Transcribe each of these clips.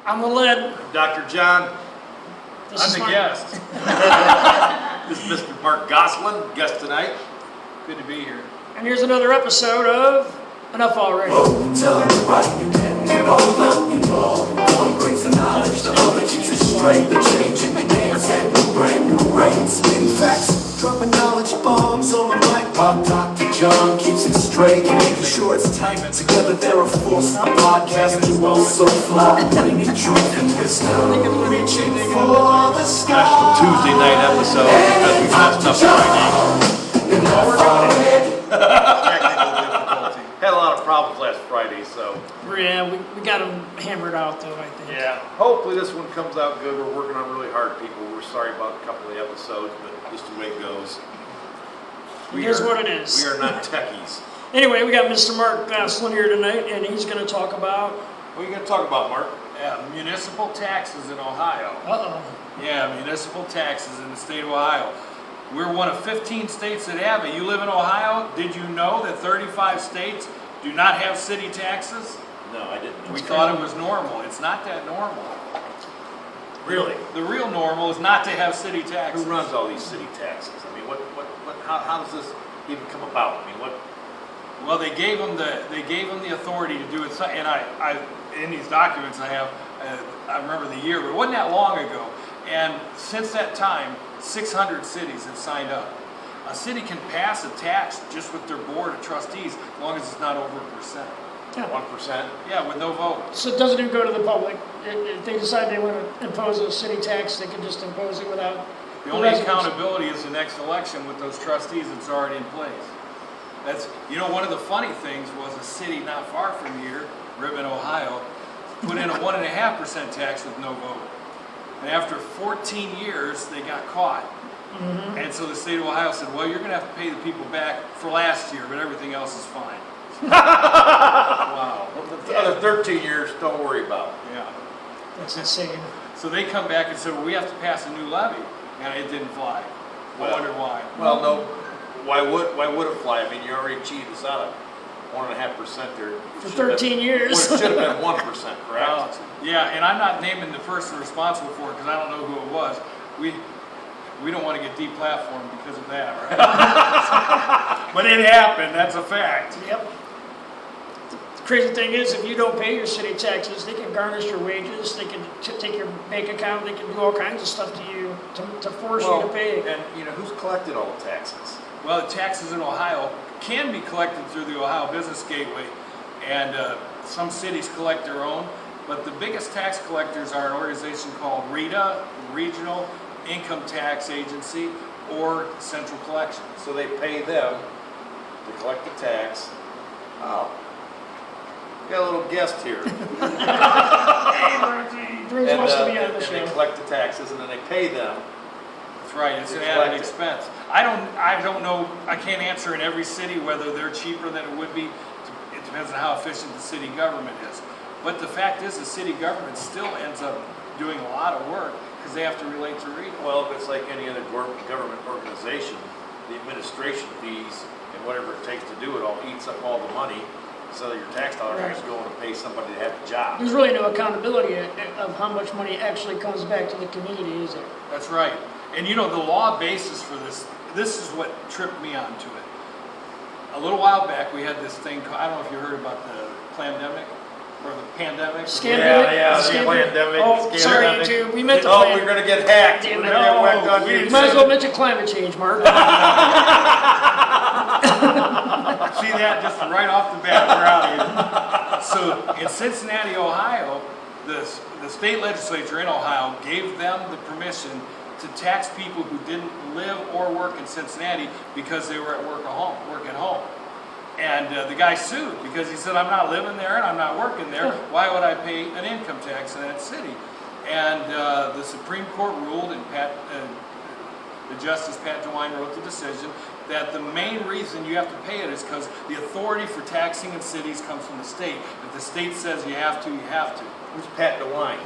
I'm the lid. Dr. John. This I'm the guest. This is Mr. Mark Goslin, guest tonight. Good to be here. And here's another episode of Enuff Already. Tell me what you can get all you know. One brings the knowledge, the other keeps it straight. The change in the names and new brand new rates. Spin facts, dropping knowledge bombs on the mic. While Dr. John keeps it straight, making sure it's tight. Together they're a force. A podcast you also fly. Bringing truth and wisdom. Reaching for the sky. Special Tuesday night episode because we messed up Friday. Enuff Already. Technical difficulty. Had a lot of problems last Friday, so. Yeah, we got them hammered out though, I think. Yeah. Hopefully this one comes out good. We're working on really hard, people. We're sorry about a couple of the episodes, but just the way it goes. It is what it is. We are not techies. Anyway, we got Mr. Mark Goslin here tonight, and he's going to talk about... What are you going to talk about, Mark? Municipal taxes in Ohio. Uh-oh. Yeah, municipal taxes in the state of Ohio. We're one of 15 states that have it. You live in Ohio, did you know that 35 states do not have city taxes? No, I didn't know. We thought it was normal. It's not that normal. Really? The real normal is not to have city taxes. Who runs all these city taxes? I mean, how does this even come about? I mean, what? Well, they gave them the authority to do it. And I in these documents I have, I remember the year, but it wasn't that long ago. And since that time, 600 cities have signed up. A city can pass a tax just with their board of trustees, as long as it's not over 1%. Yeah. 1%? Yeah, with no vote. So it doesn't even go to the public. If they decide they want to impose a city tax, they can just impose it without... The only accountability is the next election with those trustees that's already in place. That's, you know, one of the funny things was a city not far from here, Ribbon, Ohio, put in a 1.5% tax with no vote. And after 14 years, they got caught. Mm-hmm. And so the state of Ohio said, well, you're going to have to pay the people back for last year, but everything else is fine. Wow. Well, the other 13 years, don't worry about. Yeah. That's insane. So they come back and said, well, we have to pass a new levy. And it didn't fly. I wonder why. Well, no. Why would it fly? I mean, you already cheated us out of 1.5% there. For 13 years. Well, it should have been 1%, correct? Yeah, and I'm not naming the person responsible for it because I don't know who it was. We don't want to get deplatformed because of that, right? But it happened. That's a fact. Yep. The crazy thing is, if you don't pay your city taxes, they can garnish your wages, they can take your bank account, they can do all kinds of stuff to you to force you to pay. And you know, who's collected all the taxes? Well, the taxes in Ohio can be collected through the Ohio Business Gateway, and some cities collect their own, but the biggest tax collectors are an organization called RETA, Regional Income Tax Agency, or Central Collection. So they pay them to collect the tax. Oh. We got a little guest here. Bruce wants to be on the and show. they collect the taxes and then they pay them. That's right, it's an It's added collected. expense. I don't know, I can't answer in every city whether they're cheaper than it would be. It depends on how efficient the city government is. But the fact is, the city government still ends up doing a lot of work because they have to relate to RETA. Well, if it's like any other government organization, the administration fees and whatever it takes to do it all eats up all the money. So your tax dollars are just going to pay somebody to have a job. There's really no accountability of how much money actually comes back to the community, is there? That's right. And you know, the law basis for this is what tripped me onto it. A little while back, we had this thing, I don't know if you heard about the pandemic, or the pandemic. Scandemic? Yeah, the Scandemic? pandemic. Oh, sorry, YouTube. We meant to Oh, plan. we're going to get hacked. Damn We're it. going to get whacked on No, YouTube. Might as well mention climate change, Mark. See that just right off the bat, we're out here. So in Cincinnati, Ohio, the state legislature in Ohio gave them the permission to tax people who didn't live or work in Cincinnati because they were at work at home. And the guy sued because he said, I'm not living there and I'm not working there. Why would I pay an income tax in that city? And the Supreme Court ruled, and the Justice Pat DeWine wrote the decision, that the main reason you have to pay it is because the authority for taxing in cities comes from the state. If the state says you have to, you have to. Who's Pat DeWine?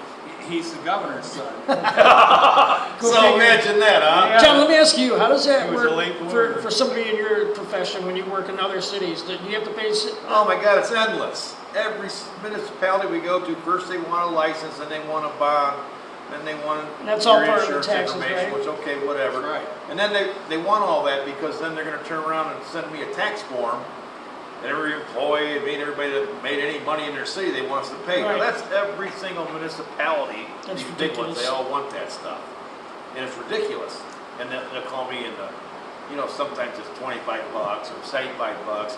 He's the governor's son. So imagine that, huh? Yeah. John, let me ask you, how does that He was a work late bloomer. for somebody in your profession when you work in other cities? Do you have to pay? Oh my God, it's endless. Every municipality we go to, first they want a license, then they want a bond, then they want And that's all your part of the insurance taxes, information, right? which, okay, whatever. That's right. And then they want all that because then they're gonna turn around and send me a tax form. And every employee, everybody that made any money in their city, they want us to pay. Right. Now that's every single municipality. That's these big ones, ridiculous. they all want that stuff. And it's ridiculous. And they'll call me in the, sometimes it's $25 or $75.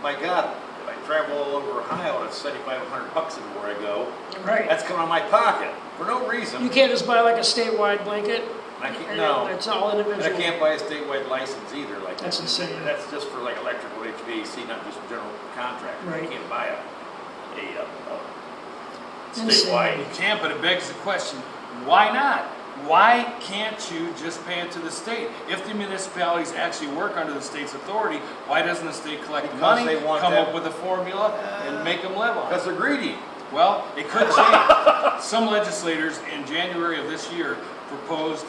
My God, if I travel all over Ohio, it's $7,500 everywhere I go. Right. That's coming out of my pocket for no reason. You can't just buy like a statewide blanket. I can't, and no. It's all And individual. I can't buy a statewide license either. Like That's insane. That's just for like electrical HVAC, not just general contractor. Right. You can't buy a Insane. statewide. You can't, but it begs the question, why not? Why can't you just pay it to the state? If the municipalities actually work under the state's authority, why doesn't the state collect the Because money, they want come that- up with a formula, and make them live on it? Because they're greedy. Well, it could change. Some legislators in January of this year proposed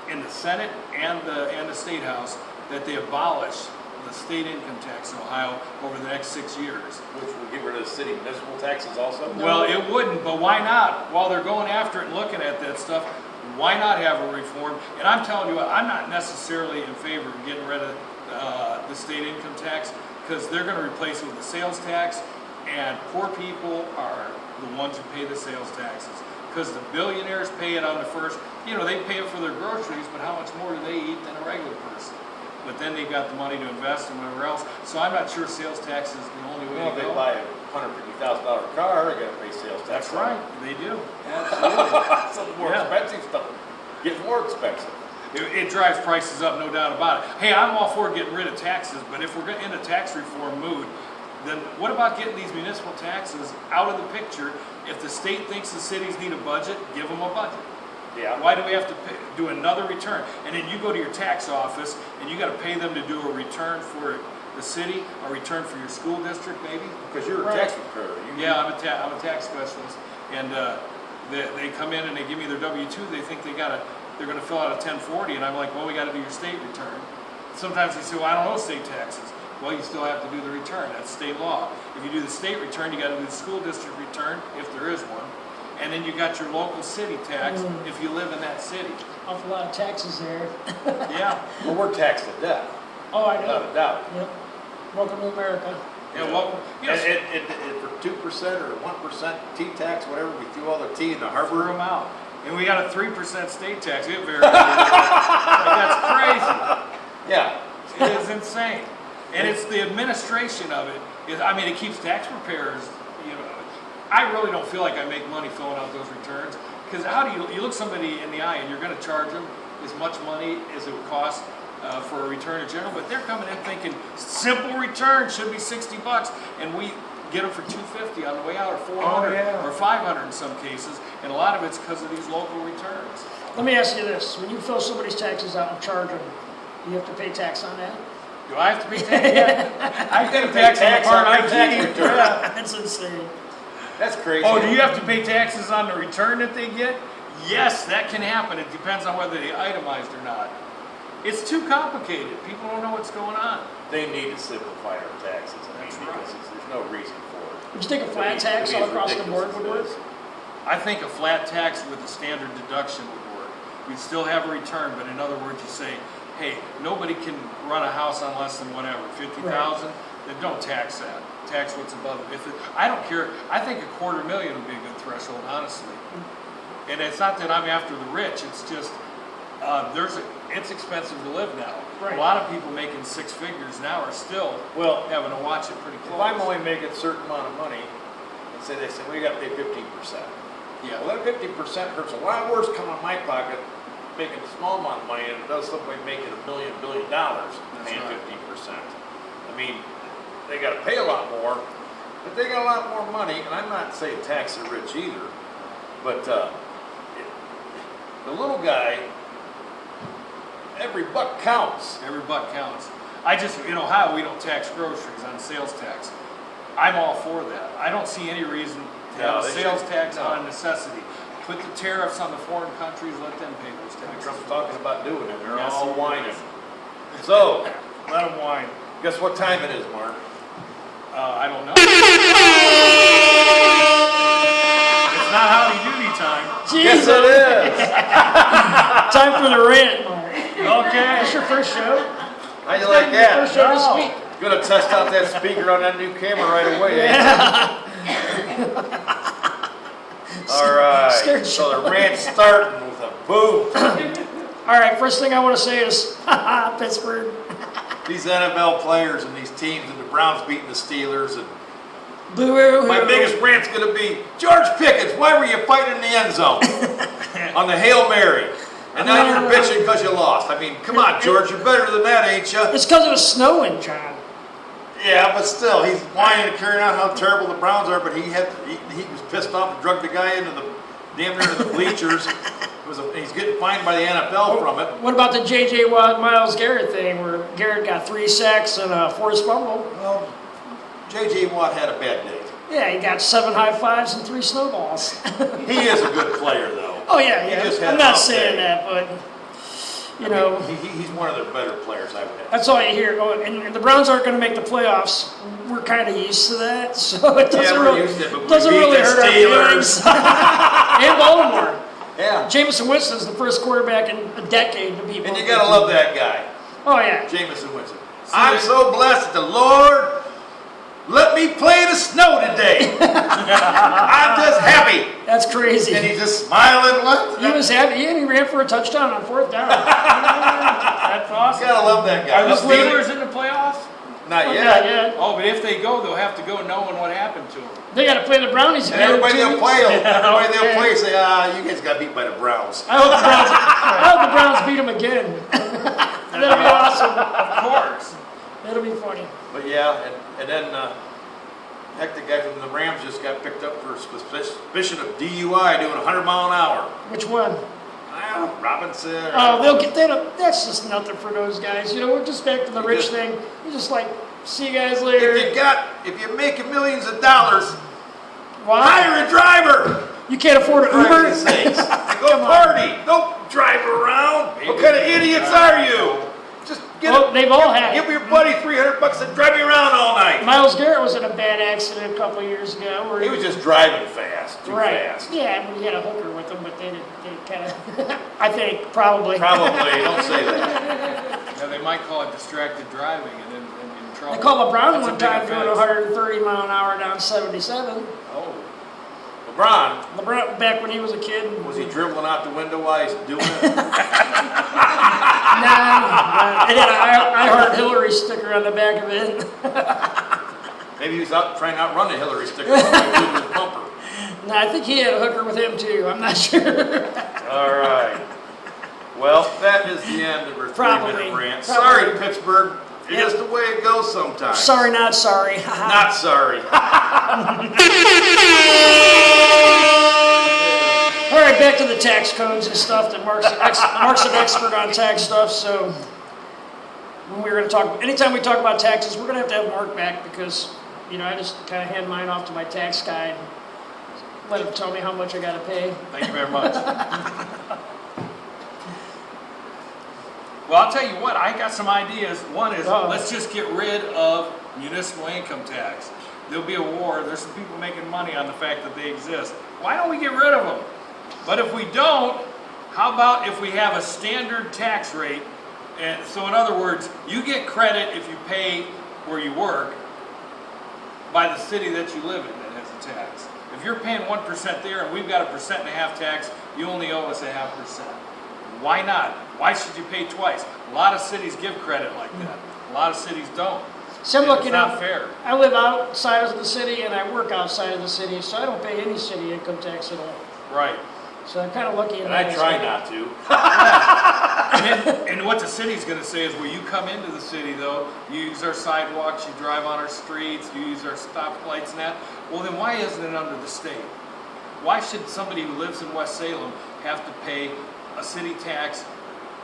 in the Senate and the State House that they abolish the state income tax in Ohio over the next 6 years. Which will get rid of the city municipal taxes also? Well, it wouldn't, but why not? While they're going after it and looking at that stuff, why not have a reform? And I'm telling you, I'm not necessarily in favor of getting rid of the state income tax because they're going to replace it with a sales tax, and poor people are the ones who pay the sales taxes. Because the billionaires pay it on the first, they pay it for their groceries, but how much more do they eat than a regular person? But then they've got the money to invest in whatever else. So I'm not sure sales tax is the only way Well, to if go. they buy a $150,000 car, they gotta pay sales tax. That's right, they do. Absolutely. Some of the more Yeah. expensive stuff gets more expensive. It drives prices up, no doubt about it. Hey, I'm all for getting rid of taxes, but if we're in a tax reform mood, then what about getting these municipal taxes out of the picture? If the state thinks the cities need a budget, give them a budget. Yeah. Why do we have to do another return? And then you go to your tax office and you got to pay them to do a return for the city, a return for your school district, maybe. Because you're a Right. tax preparer. Yeah, I'm a tax specialist, and they come in and they give me their W-2. They think they're going to fill out a 1040, and I'm like, well, we got to do your state return. Sometimes they say, well, I don't know state taxes. Well, you still have to do the return. That's state law. If you do the state return, you got to do the school district return, if there is one. And then you got your local city tax if you live in that city. Awful lot of taxes there. Yeah. Well, we're taxed to death, Oh, I without know. a doubt. Yep. Welcome to America. Yeah, well, yes, And for 2% or 1% T-tax, whatever, we threw all the T in the throw harbor. them out. And we got a 3% state tax. It varies. That's crazy. Yeah. It is insane. And it's the administration of it. It keeps tax preparers, I really don't feel like I make money filling out those returns. Because how do you look somebody in the eye and you're going to charge them as much money as it would cost for a return in general, but they're coming in thinking simple return should be $60, and we get them for $250 on the way out, or $400, yeah. or $500 in some cases, and a lot of it's because of these local returns. Let me ask you this: when you fill somebody's taxes out and charge them, you have to pay tax on that? Do I have to pay tax? Yeah. I gotta pay pay tax on the tax part on I your tax keep. return. Yeah. That's insane. That's crazy. Oh, do you have to pay taxes on the return that they get? Yes, that can happen. It depends on whether they itemized or not. It's too complicated. People don't know what's going on. They need to simplify our taxes. That's Because right. there's no reason for it. Would you think a To flat me- tax to me, all it's across the ridiculous board would as it work? is. I think a flat tax with a standard deduction would work. We'd still have a return, but in other words, you say, hey, nobody can run a house on less than whatever, 50,000, then don't tax that. Tax what's above it. I don't care. I think $250,000 would be a good threshold, honestly. And it's not that I'm after the rich. It's just it's expensive to live now. Right. A lot of people making six figures now are still having to watch it pretty close. If I'm only making a certain amount of money, and say they say, well, you gotta pay 15%. yeah. Well, that 15% hurts a lot worse coming out of my pocket, making a small amount of money, than it does somebody making $1 billion paying right. 15%. I mean, they gotta pay a lot more, but they got a lot more money, and I'm not saying tax the rich either, but the little guy, every buck counts. Every buck counts. In Ohio, we don't tax groceries on sales tax. I'm all for that. I don't see any reason to No, have a they sales should- tax no. on a necessity. Put the tariffs on the foreign countries, let them pay those taxes. Trump's talking about doing it, they're Yes, all he whining. is. So, Let them whine. guess what time it is, Mark? I don't know. It's not howdy doody time. Yes, Jesus. it is. Time for the rant, Mark. Okay. That's your first show? How you like that? First show this No. week. Gonna test out that speaker on that new camera right away, ain't you? All right, Scared so the rant's starting with a boom. All right, first thing I want to say is, Pittsburgh. These NFL players and these teams and the Browns beating the Steelers and Boo-hoo. my biggest rant's gonna be, George Pickens, why were you fighting in the end zone on the Hail Mary? And now you're bitching because you lost. I mean, come on, George, you're better than that, ain't you? It's because it was snowing, John. Yeah, but still, he's whining and carrying out how terrible the Browns are, but he was pissed off and drugged the guy into the damn near the bleachers. He's getting fined by the NFL from it. What about the J.J. Watt, Myles Garrett thing, where Garrett got 3 sacks and a forced fumble? Well, J.J. Watt had a bad day. Yeah, he got 7 high fives and 3 snowballs. He is a good player, though. Oh yeah, He yeah. just had I'm not an off saying day. that, but you I know, mean, he's one of the better players I've had. that's all you hear. Oh, and the Browns aren't going to make the playoffs. We're kind of used to that, so it doesn't we're really used to it, but we doesn't beat really the hurt our Steelers. feelings. And Baltimore. Yeah, Jameson Winston's the first quarterback in a decade to beat. and you both gotta teams. love that guy, Oh yeah. Jameson Winston. I'm so blessed that the Lord let me play in the snow today. I'm just happy. That's crazy. And he's just smiling. What? He was happy, and he ran for a touchdown on 4th down. That's You awesome. gotta love that guy. Are the Let's beat it. Steelers in the playoffs? Not Not yet. yet. Oh, but if they go, they'll have to go knowing what happened to them. They got to play the Brownies And again. in everybody 2 they'll weeks. play, everybody Okay. they'll play say, you guys got beat by the Browns. I hope the Browns beat them again. That'll be awesome. Of course. That'll be funny. But yeah, and then heck, the guy from the Rams just got picked up for suspicion of DUI doing 100 mile an hour. Which one? Robinson. Oh, they'll get that. That's just nothing for those guys. You know, we're just back to the rich just- thing. You're just like, see you guys later. If you're making millions of dollars, Why? hire a driver. You can't afford an For Uber? heaven's sakes. And go party. Don't drive around. What kind of idiots are you? Just Well, they've all had give it. your buddy $300 to drive you around all night. Miles Garrett was in a bad accident a couple years ago. Where He was just driving fast, too right. fast. Yeah, but he had a hooker with him, but they kind of, I think, probably. Probably, don't say that. Yeah, they might call it distracted driving and then in trouble. They called LeBron That's a one big time doing offense. 130 mile an hour down 77. Oh. LeBron, LeBron, back when he was a kid. was he dribbling out the window while he's doing it? Nah, it had an I Heart Hillary sticker on the back of it. Maybe he was out trying to outrun the Hillary sticker while he was doing his bumper. No, I think he had a hooker with him too. I'm not sure. All right. Well, that is the end of our Probably. 3-minute rant. Probably. Sorry, Pittsburgh. It's Yep. just the way it goes sometimes. Sorry, not sorry. Not sorry. All right, back to the tax codes and stuff. That Mark's an expert on tax stuff. So when we're going to talk, anytime we talk about taxes, we're going to have Mark back because, you know, I just kind of hand mine off to my tax guy and let him tell me how much I got to pay. Thank you very much. Well, I'll tell you what, I got some ideas. One is, let's just get rid of municipal income tax. There'll be a war. There's some people making money on the fact that they exist. Why don't we get rid of them? But if we don't, how about if we have a standard tax rate? And so in other words, you get credit if you pay where you work by the city that you live in that has a tax. If you're paying 1% there and we've got a 1.5% tax, you only owe us 0.5%. Why not? Why should you pay twice? A lot of cities give credit like that. A lot of cities don't. So I'm And looking it's not out. fair. I live outside of the city and I work outside of the city, so I don't pay any city income tax at all. Right. So I'm kind of lucky in And that I try aspect. not to. And what the city's going to say is, well, you come into the city, though, you use our sidewalks, you drive on our streets, you use our stoplights and that. Well, then why isn't it under the state? Why should somebody who lives in West Salem have to pay a city tax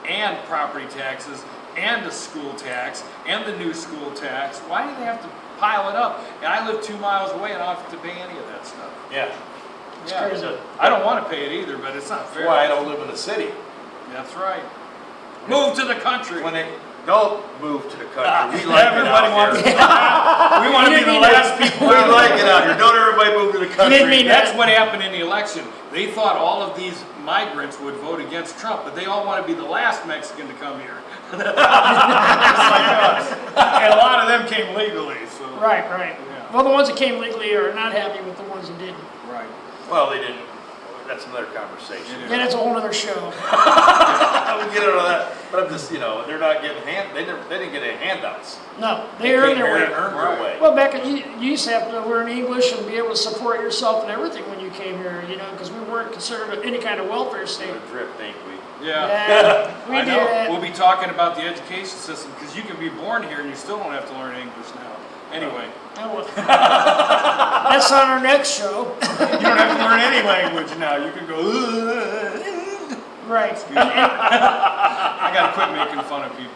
and property taxes and a school tax and the new school tax? Why do they have to pile it up? And I live 2 miles away and I don't have to pay any of that stuff. Yeah. It's Yeah. crazy. I don't want to pay it either, but it's not fair. That's why I don't live in the city. That's right. Move to the country. When they don't move to the country, we like it Everybody out wants here. We want to You be didn't the mean last people We out. like it out here. Don't everybody move to the country. didn't mean That's what happened in the election. They thought all of these migrants would vote against Trump, but they all want to be the last Mexican to come here. Just like us. And a lot of them came legally, so. Right, right. Yeah. Well, the ones that came legally are not happy with the ones that didn't. Right. Well, they didn't. That's another conversation. Yeah, that's a whole other show. I would get into that, but I'm just, they're not getting they didn't get any handouts. No, they earned their way. Earned Right. their way. Well, back in, you used to have to learn English and be able to support yourself and everything when you came here, because we weren't considered any kind of welfare state. We're a drift, ain't we? Yeah. Yeah, we I did know. that. We'll be talking about the education system because you can be born here and you still don't have to learn English now. Anyway, Oh, well. That's on our next show. you don't have to learn any language now. You can go. Right. I gotta quit making fun of people.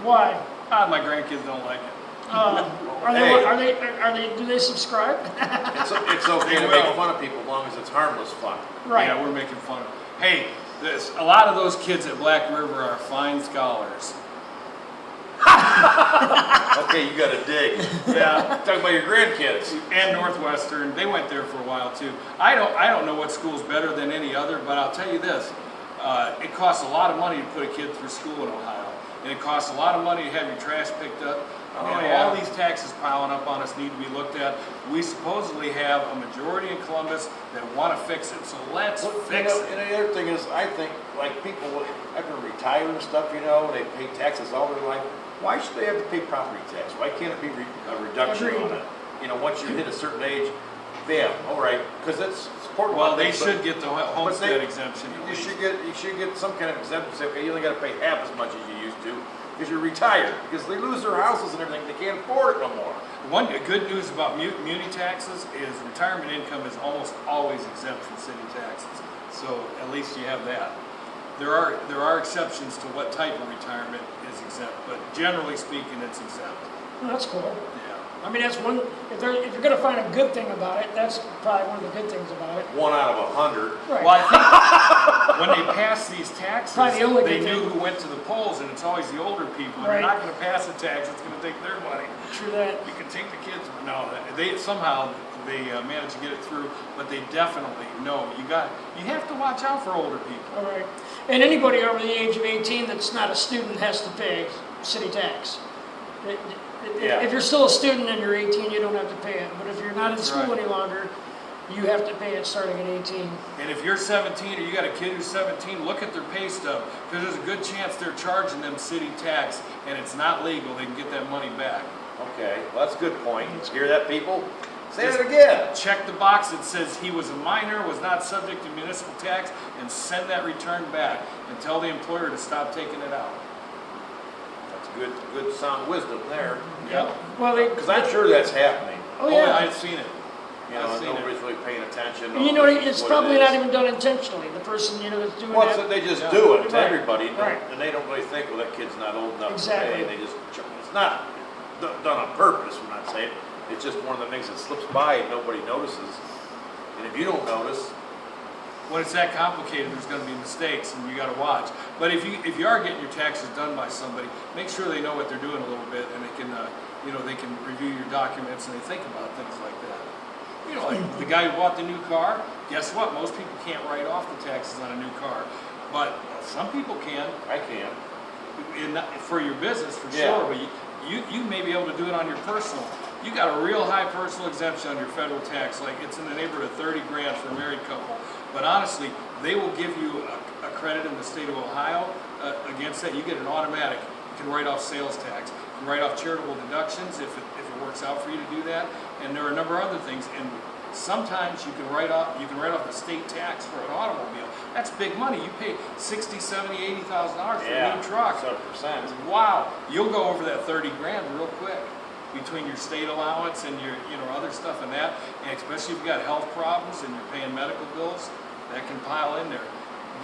Why? My grandkids don't like it. Are they? Do they subscribe? It's okay to They make will. fun of people as long as it's harmless fun. Right. Yeah, we're making fun of. Hey, a lot of those kids at Black River are fine scholars. Okay, you gotta dig. Yeah. Talk about your grandkids. And Northwestern, they went there for a while too. I don't know what school's better than any other, but I'll tell you this: it costs a lot of money to put a kid through school in Ohio, and it costs a lot of money to have your trash picked up. Oh, And yeah. all these taxes piling up on us need to be looked at. We supposedly have a majority in Columbus that want to fix it, so let's fix it. And the other thing is, I think, like people after retire and stuff, they pay taxes all their life. Why should they have to pay property tax? Why can't it be a reduction Agreed. on it? Once you hit a certain age, bam, all right, because it's important. Well, they should get the homestead they- exemption. at You least. should get some kind of exemption. Say, okay, you only got to pay half as much as you used to because you're retired. Because they lose their houses and everything, they can't afford it no more. One good news about muni taxes is retirement income is almost always exempt from city taxes. So at least you have that. There are exceptions to what type of retirement is exempt, but generally speaking, it's exempt. Well, that's cool. Yeah. I mean, that's one. If you're going to find a good thing about it, that's probably one of the good things about it. 1 out of 100. Right. Well, I think when they pass these taxes, Probably the only they good knew thing. who went to the polls, and it's always the older people. Right. They're not going to pass a tax; it's going to take their money. True that. You can take the kids. No, they somehow they manage to get it through, but they definitely know you have to watch out for older people. All right. And anybody over the age of 18 that's not a student has to pay city tax. Yeah. If you're still a student and you're 18, you don't have to pay it. But if you're not in That's school right. any longer, you have to pay it starting at 18. And if you're 17 or you got a kid who's 17, look at their pay stub because there's a good chance they're charging them city tax, and it's not legal. They can get that money back. Okay, well, that's a good point. Hear that, people? Say it again. Check the box that says he was a minor, was not subject to municipal tax, and send that return back and tell the employer to stop taking it out. That's good sound wisdom there. Yep. Well, Because I'm sure that's happening. Oh yeah. I've seen it. I've seen Nobody's really paying attention. And it's what probably it not is. even done intentionally. The person that's doing Well, that. so they just Yeah. do it to Right. everybody, Right. and they don't really think, well, that kid's not old enough Exactly. to pay. It's not done on purpose, I'm not saying. It's just one of the things that slips by and nobody notices. And if you don't notice, When it's that complicated, there's going to be mistakes, and you got to watch. But if you are getting your taxes done by somebody, make sure they know what they're doing a little bit, and they can they can review your documents and they think about things like that. Like the guy who bought the new car. Guess what? Most people can't write off the taxes on a new car, but some people can. I can. For your business, for Yeah. sure. But you may be able to do it on your personal. You got a real high personal exemption on your federal tax, like it's in the neighborhood of 30 grand for a married couple. But honestly, they will give you a credit in the state of Ohio against that. You get an automatic. You can write off sales tax. You can write off charitable deductions if it works out for you to do that. And there are a number of other things. And sometimes you can write off the state tax for an automobile. That's big money. You pay $60,000, $70,000, $80,000 for a new truck. 7%. Wow, you'll go over that 30 grand real quick between your state allowance and your other stuff and that, and especially if you've got health problems and you're paying medical bills, that can pile in there.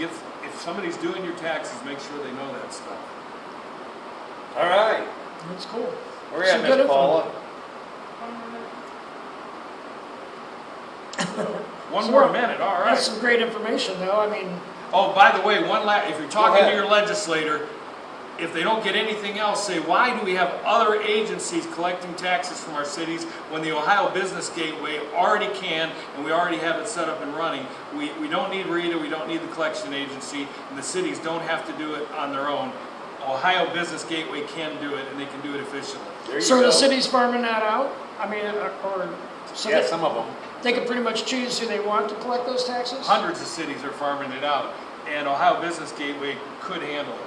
If somebody's doing your taxes, make sure they know that stuff. All right. That's cool. Where Some at, good Miss info. Paula? One So more what- minute, all right. That's some great information, though. I mean, Oh, by the way, if you're talking to ahead. your legislator, if they don't get anything else, say, why do we have other agencies collecting taxes from our cities when the Ohio Business Gateway already can, and we already have it set up and running? We don't need RETA, we don't need the collection agency, and the cities don't have to do it on their own. Ohio Business Gateway can do it, and they can do it efficiently. There you so go. the city's farming that out? I mean, or so Yeah, they, some of them. they can pretty much choose who they want to collect those taxes? Hundreds of cities are farming it out, and Ohio Business Gateway could handle it.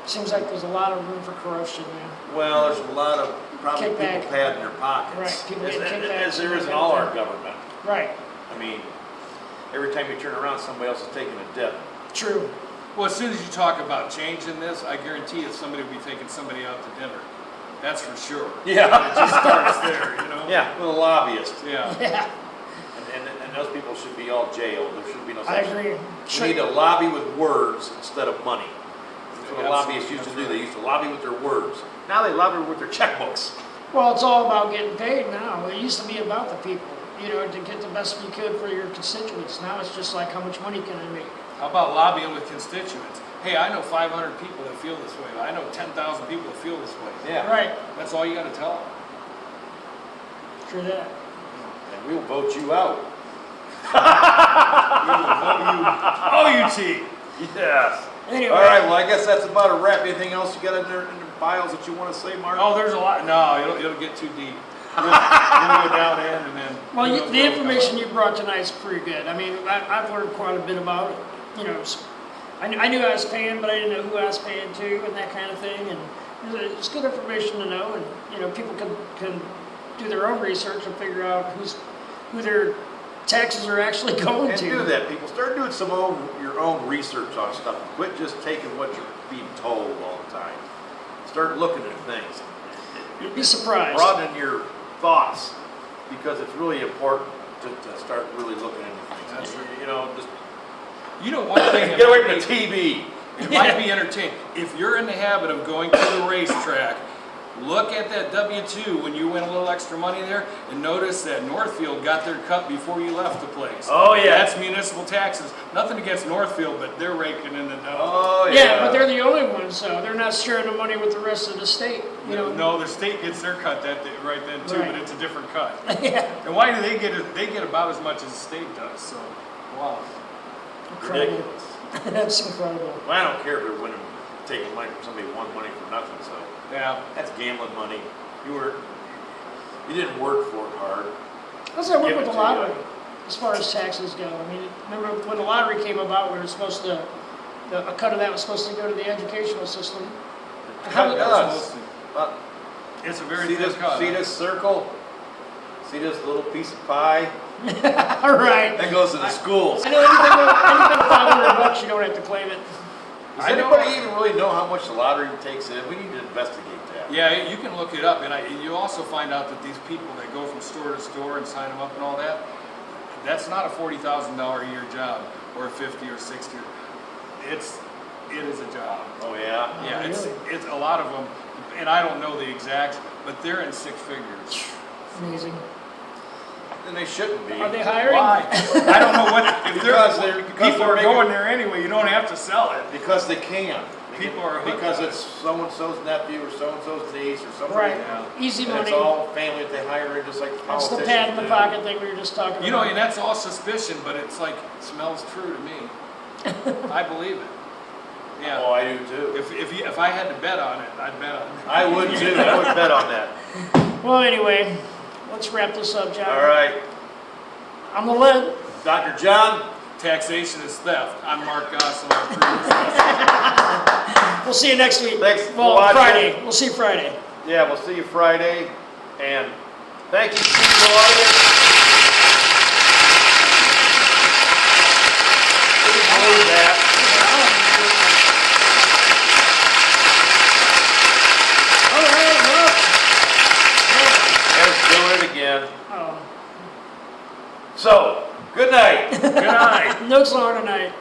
Seems like there's a lot of room for corruption, man. Well, there's a lot of probably Kickback. people padding their pockets. Right, people As- getting as kickbacks there and is in that all kind our of government. Right, I mean, every time you turn around, somebody else is taking a dip. true. Well, as soon as you talk about changing this, I guarantee you somebody will be taking somebody out to dinner. That's for sure. Yeah. It just starts there, you know? Yeah, with a lobbyist. Yeah. Yeah, And those people should be all jailed. There should be no I such. agree. We need to lobby with words instead of money. That's what lobbyists used to do. They used to lobby with their words. Now they lobby with their checkbooks. Well, it's all about getting paid now. It used to be about the people, you know, to get the best you could for your constituents. Now it's just like, how much money can I make? How about lobbying with constituents? Hey, I know 500 people that feel this way. I know 10,000 people that feel this way. Yeah. Right, That's all you got to tell them. true that. And we'll vote you out. OUT. Yes. Anyway. All right, well, I guess that's about a wrap. Anything else you got in your files that you want to say, Mark? Oh, there's a lot. No, it'll get too deep. We'll go down in and then. Well, we'll the go information you brought tonight is pretty good. I mean, I've learned quite a bit about it. You know, I knew I was paying, but I didn't know who I was paying to and that kind of thing. And it's good information to know. And, you know, people can do their own research and figure out who their taxes are actually going And to. do that, people. Start doing your own research on stuff. Quit just taking what you're being told all the time. Start looking at things. You'd be surprised. Broaden your thoughts, because it's really important to start really looking into things. That's right. You know, just You know, one thing. that get away might from the be- TV. It might be entertaining. If you're in the habit of going to the racetrack, look at that W-2 when you win a little extra money there, and notice that Northfield got their cut before you left the place. Oh, yeah. That's municipal taxes. Nothing against Northfield, but they're raking in the dough. Oh, Yeah, but they're the only ones, so they're not sharing the money with the rest of the state. You know, No, the state gets their cut right then too, Right. but it's a different cut. yeah, And why do they get it? They get about as much as the state does. So, wow. incredible. Ridiculous. That's incredible. Well, I don't care if they're winning, taking money from somebody who won money for nothing. So Yeah. that's gambling money. You didn't work for it hard. How's that work Give with it the to lottery, you. as far as taxes go? I mean, remember when the lottery came about, we were supposed to, a cut of that was supposed to go to the educational system. How It did does. It's a very See thin this? cut. See this circle? See this little piece of pie? All right. That goes to the schools. I know anything over $500, you don't have to claim it. Does I know- anybody even really know how much the lottery takes in? We need to investigate that. Yeah, you can look it up, and you also find out that these people that go from store to store and sign them up and all that, that's not a $40,000 a year job, or a 50 or 60. It is a job. Oh yeah. Yeah, really? it's a lot of them, and I don't know the exacts, but they're in six figures. Amazing. And they shouldn't be. Are they hiring? Why? I don't know what. If Because they're, they're people are making- going there anyway. You don't have to sell it. Because they can. People are hooked because on it. it's so and so's nephew or so and so's niece or somebody. Right. Yeah. Easy And money. it's all family that they hire in, just like the That's the politicians pad in the do. pocket thing we were just talking about. You know, and that's all suspicion, but it's like smells true to me. I believe it. Yeah. Oh, I do too. If I had to bet on it, I'd bet on it. I would too. I would bet on that. Well, anyway, let's wrap this up, John. All right, I'm the lead. Dr. John. Taxation is theft. I'm Mark Goss, and I'm through. We'll see you next week. Thanks for Well, watching. Friday. We'll see you Friday. Yeah, we'll see you Friday, and thank you to the audience. Can you believe that? There's doing it again. Oh, So, good night. Good night. no, it's long tonight.